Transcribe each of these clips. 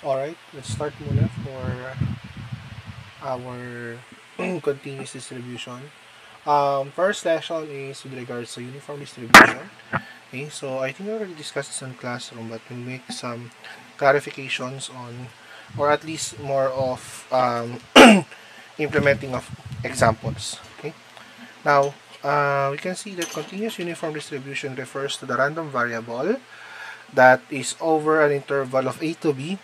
Alright, let's start muna for our continuous distribution. First lesson is with regards to uniform distribution. Okay, so I think we already discussed this in classroom, but we'll make some clarifications on, or at least more of implementing of examples. Okay, now we can see that continuous uniform distribution refers to the random variable that is over an interval of a to b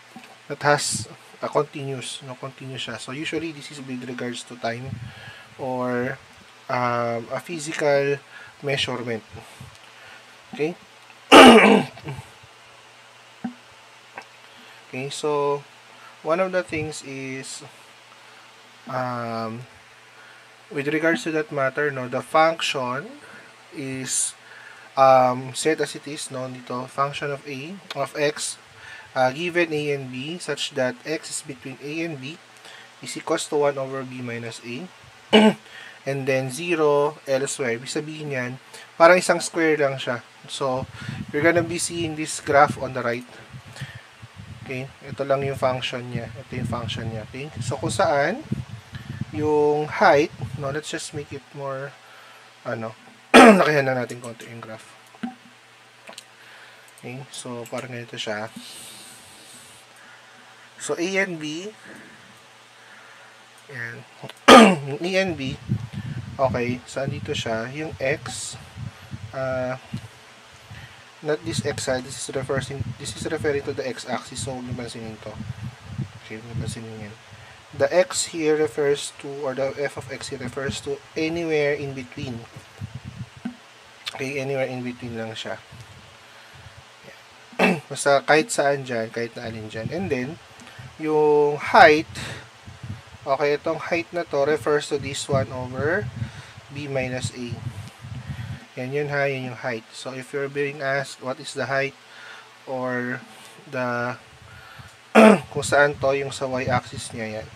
that has a continuous siya. So usually this is with regards to time or a physical measurement. Okay? Okay, so one of the things is um, with regards to that matter, no, the function is set as it is, no, dito, function of a of x given a and b such that x is between a and b is equals to 1 over b minus a and then 0 elsewhere. Ibig sabihin yan, parang isang square lang siya. So, you're gonna be seeing this graph on the right. Okay, ito lang yung function niya. Ito yung function niya. Okay, so kung saan yung height, no, let's just make it more, lakihan na natin konti yung graph. Okay, so parang ganito siya. So, A and B, yan. Yung A and B, okay, saan dito siya? Yung X, not this X side, this is referring to the X-axis, so huwag niyo pansinin to. Okay, huwag niyo pansinin yan. The X here refers to, or the F of X here refers to anywhere in between. Okay, anywhere in between lang siya. Basta kahit saan dyan, kahit na alin dyan. And then, yung height, okay, itong height na to refers to this 1 over b minus a. Yan yun ha, yan yung height. So, if you're being asked what is the height or the kung saan to yung sa y-axis niya, yan.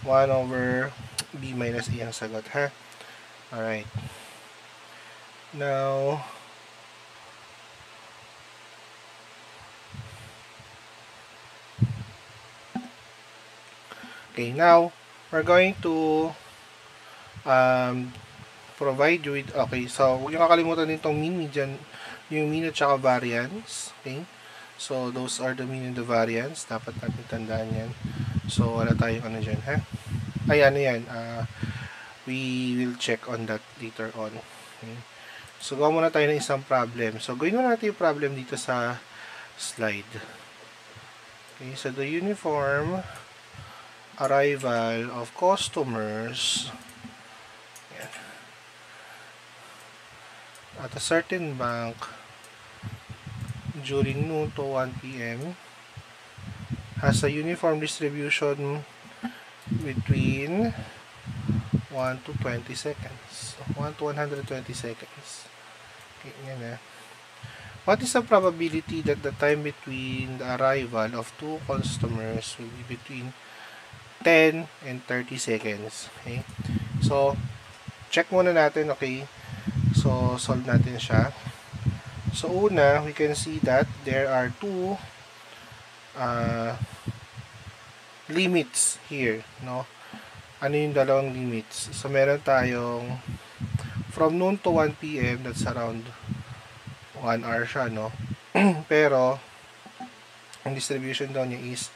1 over b minus a ang sagot ha. Alright. Now, okay, now, we're going to provide you with, okay, so huwag nyo kakalimutan din itong mean, median, yung mean at saka variance. Okay, so those are the mean and the variance. Dapat natin tandaan yan. So wala tayong ano dyan, ha? Ay, ano yan, we will check on that later on. Okay, so gawa muna tayo ng isang problem. So gawin muna natin yung problem dito sa slide. Okay, so the uniform arrival of customers at a certain bank during noon to 1 p.m. has a uniform distribution between 1 to 20 seconds. 1 to 120 seconds. Okay, yan na. What is the probability that the time between the arrival of two customers will be between 10 and 30 seconds? Okay? So, check muna natin, okay? So, solve natin siya. So, una, we can see that there are two limits here, no? Ano yung dalawang limits? So, meron tayong from noon to 1 p.m., that's around 1 hour siya, no? Pero, ang distribution daw niya is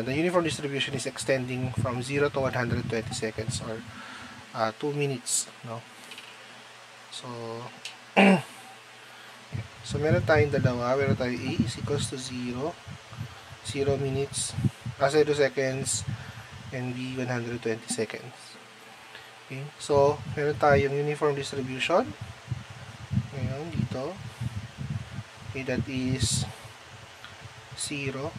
the uniform distribution is extending from 0 to 120 seconds or 2 minutes, no? So, so meron tayong dalawa. Meron tayong A is equals to 0, 0 minutes, 0 seconds, and B 120 seconds. Okay, so meron tayong uniform distribution. Ngayon, dito. Okay, that is 0,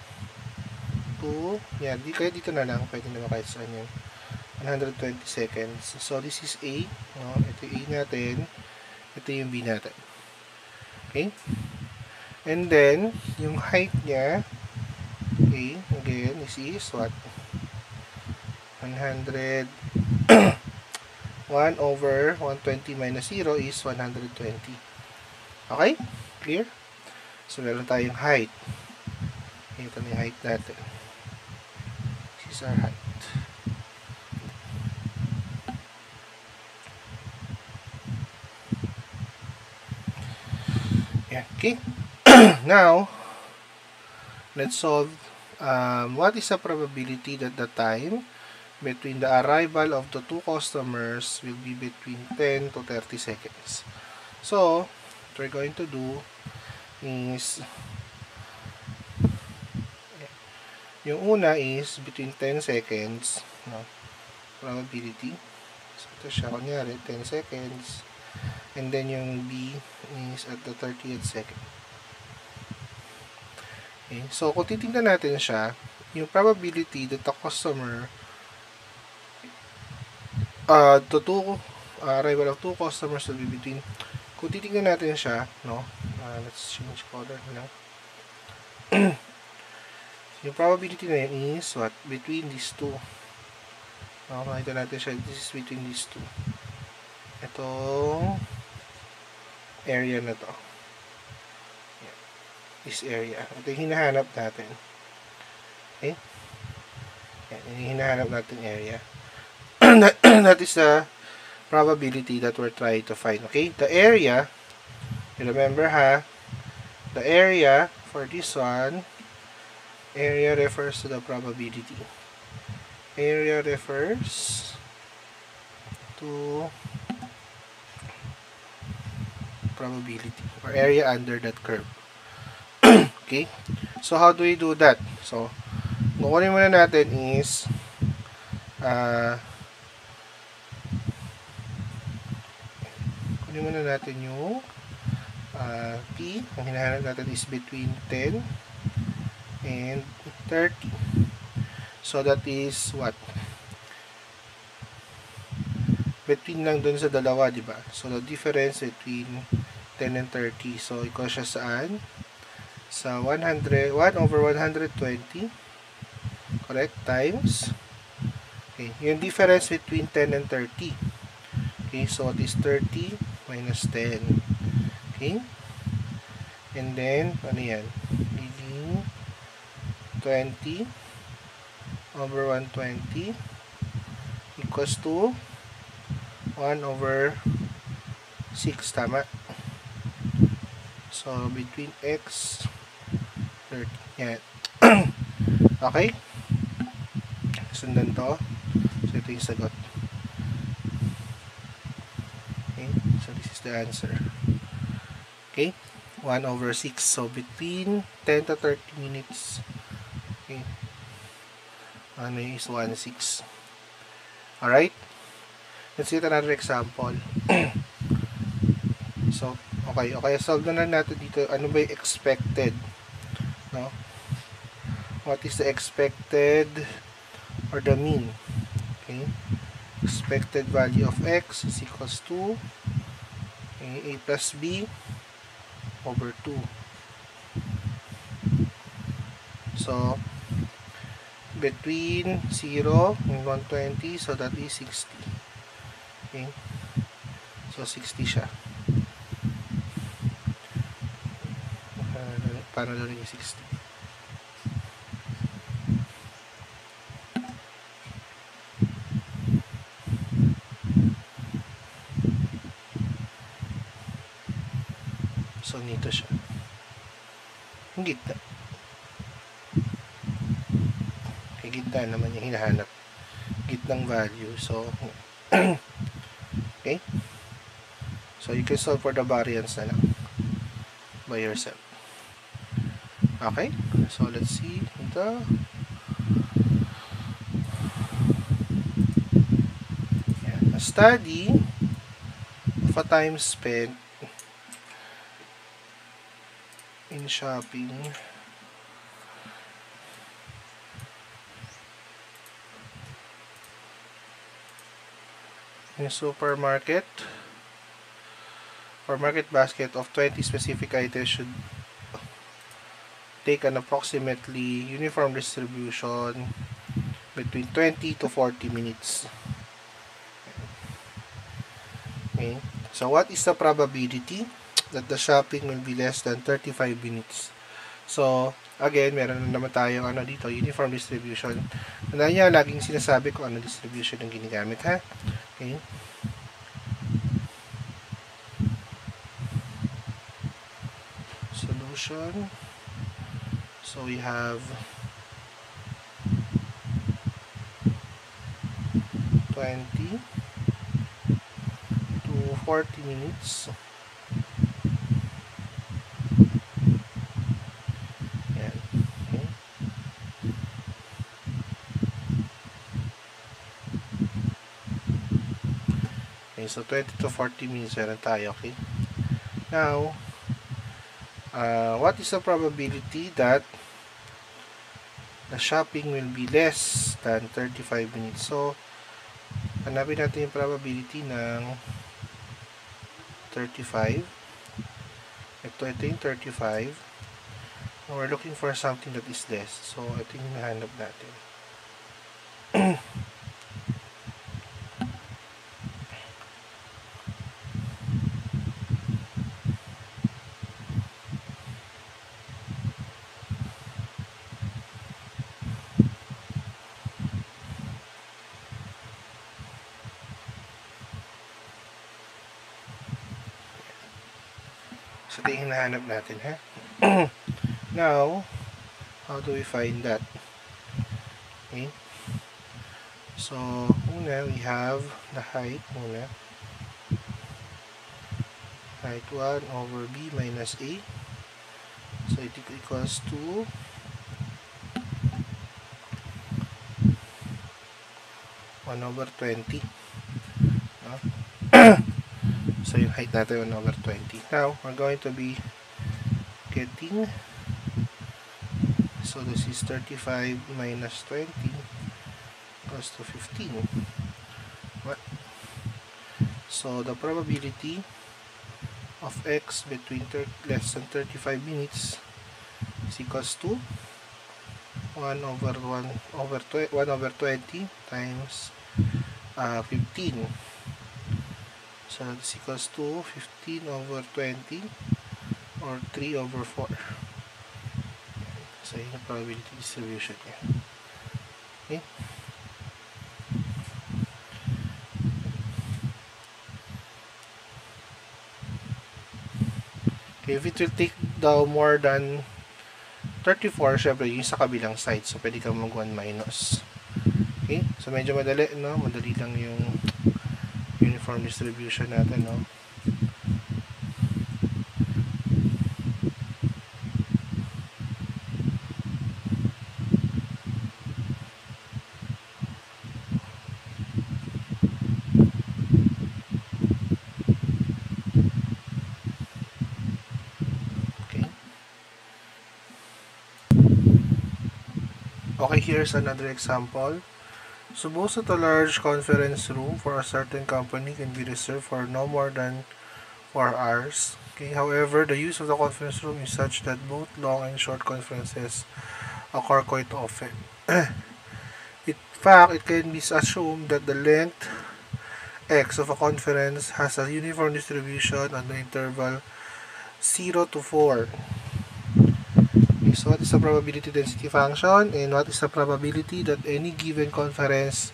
2, yan, kaya dito na lang, pwede naman kahit saan yun. 120 seconds. So, this is A, no? Ito yung A natin, ito yung B natin. Okay? And then, yung height niya, okay, again, this is what? 100, 1 over 120 minus 0 is 120. Okay? Clear? So, meron tayong height. Ito na yung height natin. This is our height. Yeah, okay. Now, let's solve what is the probability that the time between the arrival of the two customers will be between 10 to 30 seconds. So, what we're going to do is, yung una is between 10 seconds, no, probability. So, ito siya, kunyari, 10 seconds. And then yung B is at the 30th second. Okay, so kung titingnan natin siya, yung probability that the customer arrival of two customers will be between, kung titingnan natin siya, no, let's change color na. Yung probability na yun is what? Between these two. Makita natin siya, this is between these two. Itong area na to. This area. Ito yung hinahanap natin. Okay? Yan, yung hinahanap natin area. That is the probability that we're trying to find. Okay? The area, remember ha, the area for this one, area refers to the probability. Area refers to probability or area under that curve. Okay? So, how do we do that? So, kukunin muna natin is kunin muna natin yung P. Ang hinahanap natin is between 10 and 30. So, that is what? Between lang dun sa dalawa, diba? So, the difference between 10 and 30. So, equal siya saan? Sa 100, 1 over 120. Correct? Times. Okay. Yung difference between 10 and 30. Okay. So, what is 30 minus 10? Okay. And then, ano yan? Leading 20 over 120 equals to 1 over 6. Tama? So, between x 30. Yan. Okay? Sundan to. So, ito yung sagot. Okay? So, this is the answer. Okay? 1 over 6. So, between 10 to 30 minutes. Okay? Ano is 1/6. Alright? Let's get another example. So, okay. Solve na natin dito. Ano ba yung expected? No? What is the expected or the mean? Okay? Expected value of x is equals to a plus b over 2. So, between 0 and 120, so that is 60. Okay? So, 60 siya. Paano na rin yung 60? So, nito siya. Yung gitna. Kaya gitna naman yung hinahanap. Gitnang value. So, okay? So, you can solve for the variance na lang by yourself. Okay? So, let's see. Ito. Yan. A study of a time spent in shopping in a supermarket or market basket of 20 specific items should take an approximately uniform distribution between 20 to 40 minutes. Okay. So, what is the probability that the shopping will be less than 35 minutes? So, again, meron na naman tayong ano dito, uniform distribution. Tandaan niya, laging sinasabi ko ano distribution yung ginagamit, ha? Okay. Solution. So we have 20 to 40 minutes. Yan. Okay. Okay, so 20 to 40 minutes meron tayo, okay? Now, what is the probability that the shopping will be less than 35 minutes? So, hanapin natin yung probability ng 35. Ito yung 35. We're looking for something that is less. So, ito yung nahanap natin. So, ito yung hinahanap natin, ha? Now, how do we find that? Okay. So, una, we have the height muna. Height 1 over b minus a. So, it equals to over 20. No? So, yung height natin 1 over 20. Now, we're going to be getting, so this is 35 minus 20 equals to 15. What? So, the probability of x between less than 35 minutes is equals to 1 over 20 times 15. So that's equals to 15 over 20 or 3 over 4. So yun yung probability distribution niya. Okay. Okay, if it will take daw more than 34, syempre yung sa kabilang side. So pwede kang mag 1 minus. Okay? So medyo madali, no? Madali lang yung uniform distribution natin, no? Okay. Okay, here's another example. Suppose that a large conference room for a certain company can be reserved for no more than 4 hours. Okay. However, the use of the conference room is such that both long and short conferences occur quite often. In fact, it can be assumed that the length x of a conference has a uniform distribution on the interval 0 to 4. Okay, so what is the probability density function, and what is the probability that any given conference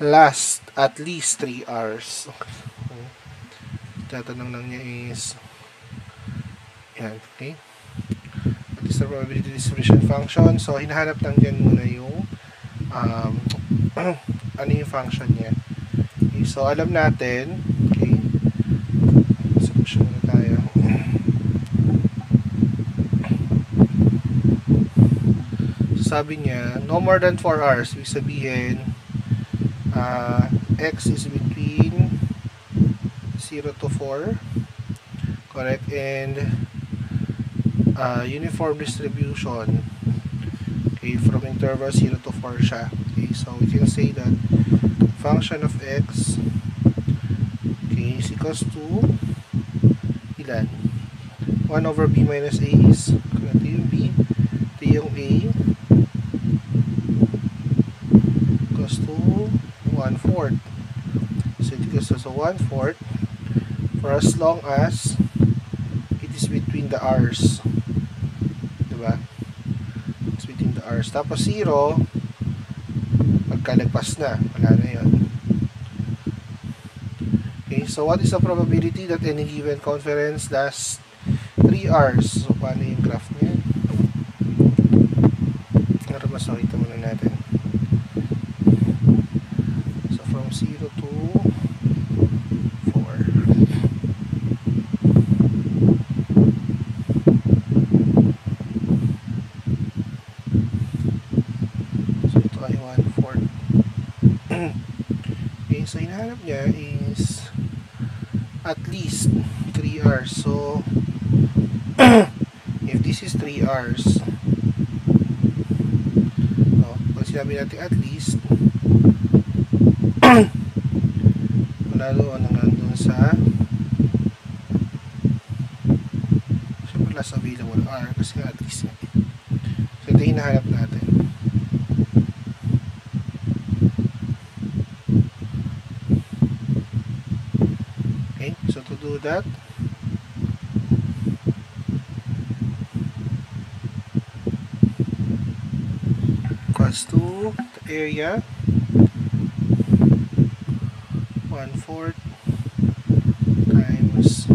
lasts at least 3 hours? Okay. Tatanong lang niya is yan, okay? What is the probability distribution function? So, hinahanap lang dyan muna yung ano yung function niya. Okay, so, alam natin, okay, solution muna tayo. Sabi niya, no more than 4 hours. Ibig sabihin, x is between 0 to 4. Correct? And uniform distribution, okay, from interval 0 to 4 siya. Okay, so we can say that function of x, okay, is equals to ilan? 1 over b minus a is, ito yung b, ito yung a, equals to 1/4. So it equals to 1/4 for as long as it is between the hours. Diba? hours. Tapos 0, pagkalagpas na, wala na yun. Okay, so what is the probability that any given conference lasts 3 hours? So, paano yung graph niya? Para mas makita muna natin. So, from 0 to 4. So, ito ay 1/4. Okay, so hinahanap niya is at least 3 hours. So, if this is 3 hours, no, pag sinabi natin at least, nandun sa syempre last available hour kasi at least nga. So, ito hinahanap natin. Okay, so to do that, equals to the area 1/4 times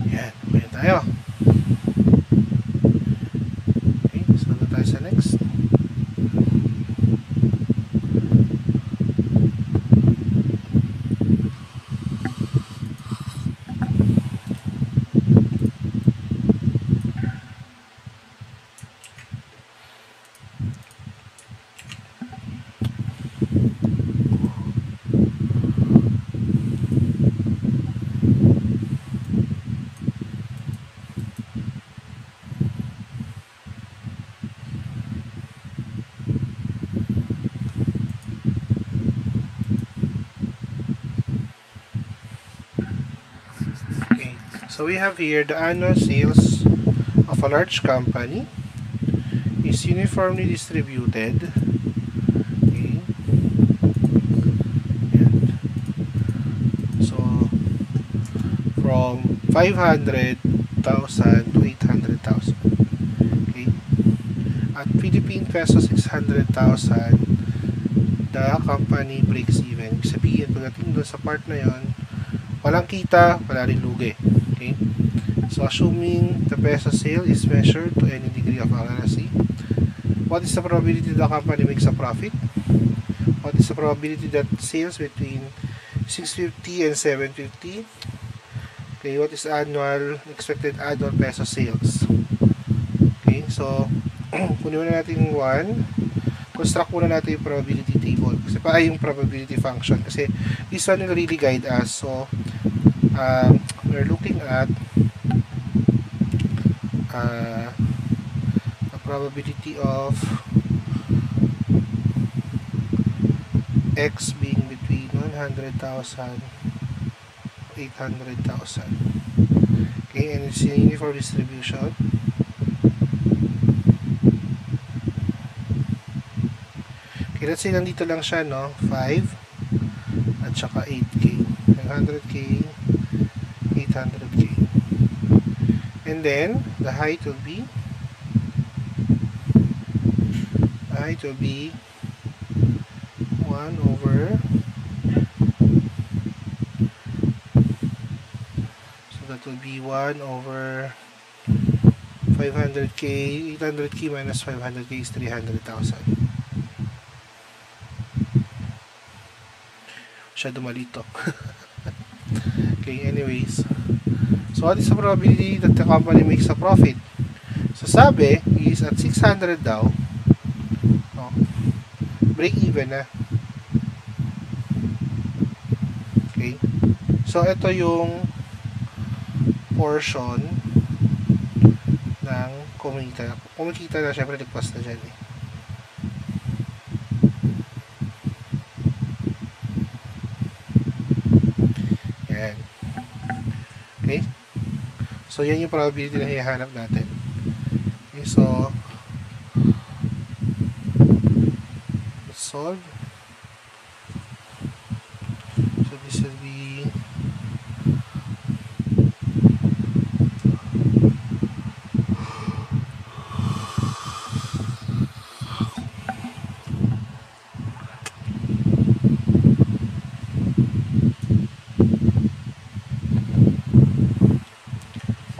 yan, may tayo. Okay, so na tayo sa next. So we have here the annual sales of a large company is uniformly distributed. Okay. Yan. So from 500,000 to 800,000. Okay. At Philippine peso 600,000, the company breaks even. Ibig sabihin, pagdating doon sa part na yon, walang kita, wala rin lugi. Okay? So, assuming the peso sale is measured to any degree of accuracy, what is the probability the company makes a profit? What is the probability that sales between 650 and 750? Okay, what is expected annual peso sales? Okay, so, kunin muna natin 1. Construct muna natin yung probability table. Kasi yung probability function. Kasi this one will really guide us. So, we're looking at the probability of X being between 100,000 800,000. Okay, and it's a uniform distribution. Okay, let's say nandito lang siya, no? 5 at saka 8K. 100K, 800K. And then, the height will be 1 over, so that will be 1 over 500K. 800K minus 500K is 300,000. Masyado malito. Okay, anyways. So, what is the probability that the company makes a profit? So, sabi is at 600 daw, oh, break even na. Okay. So, ito yung portion ng kumita. Kumikita na, syempre, nagpas na dyan eh. Yan. Okay. So, yan yung probability na hihanap natin. Okay, so, let's solve. So, this will be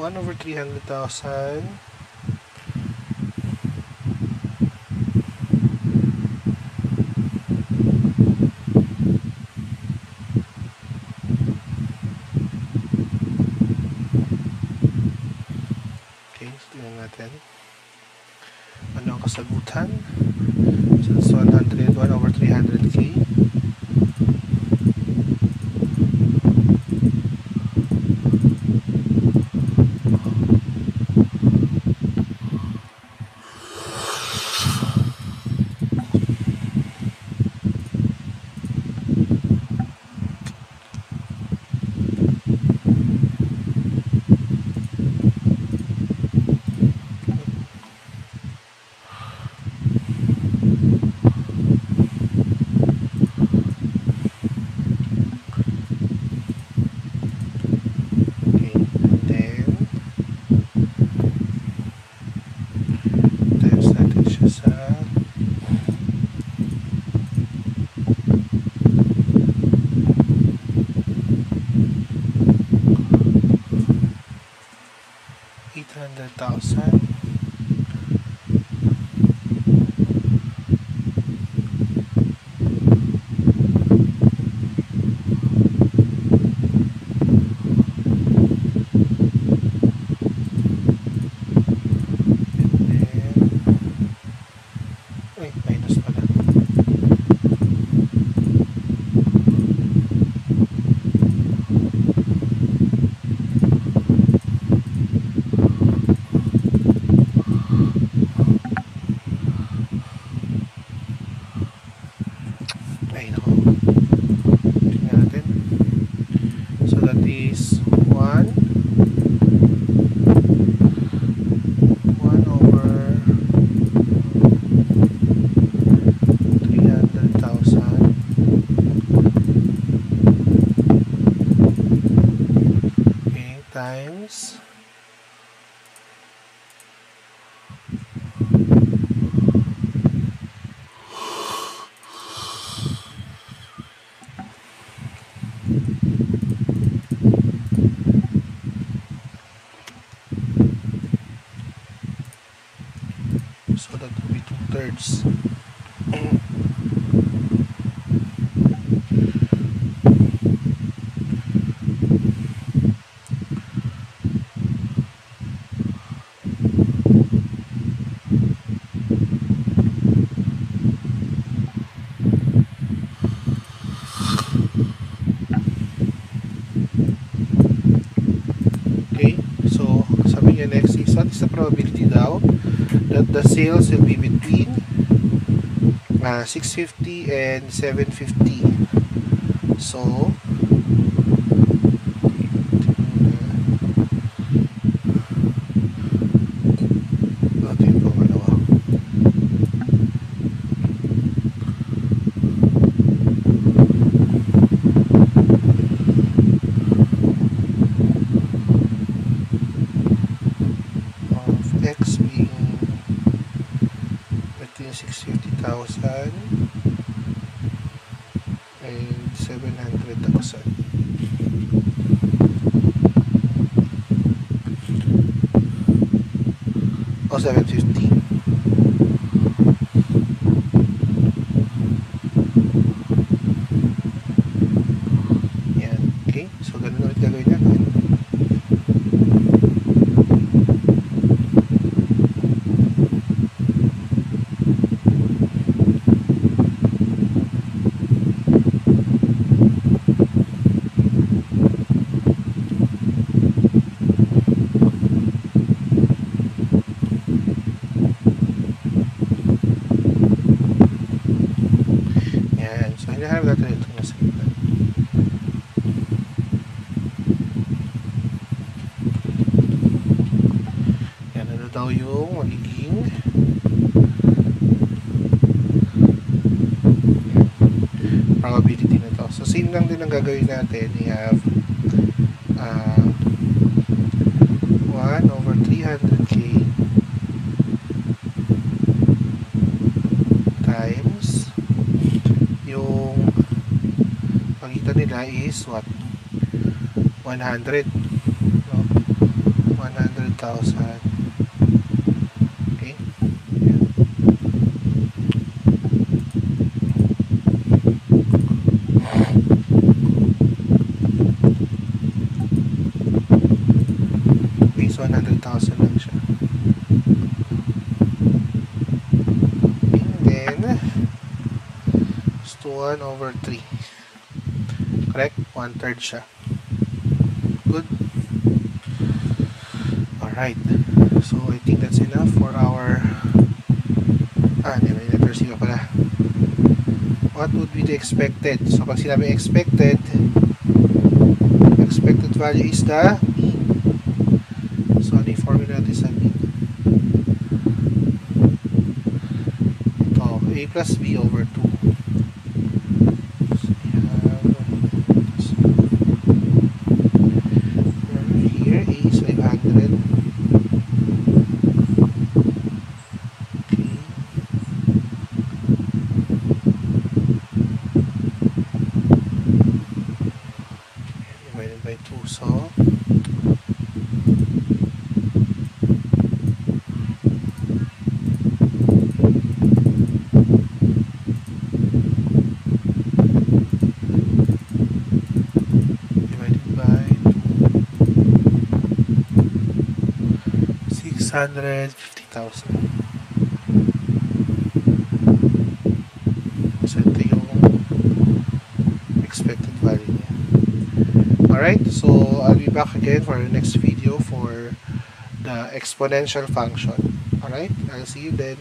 1 over 300,000 natin. Ano ang kasagutan? So it's 101 over 300k. Times so that will be 2/3. Next is, what is the probability daw that the sales will be between 650 and 750. So X being between 650,000 and 700,000. O 750. Yan. Okay. So, ganun ulit gagawin natin. Hinahanap natin ito nasa gitna. Yan, ano daw yung magiging probability na to. So, same lang din ang gagawin natin. We have 1 over 300k times yung pagitan nila is what? 100, no? 100 200,000. Okay. Okay, so 100,000 lang siya. Okay, and then it's 1/3. Correct? 1/3 siya. Good. Alright. So, I think that's enough for our... may letter C pa pala. What would be the expected? So, pag sinabi expected value is the mean. So, ano yung formula natin sa mean? Ito, A plus B over 2. So, here, A is 500. Divided by 2, so divided by 650,000. So ito yung expected value niya. Alright, so I'll be back again for the next video for the exponential function. Alright, I'll see you then.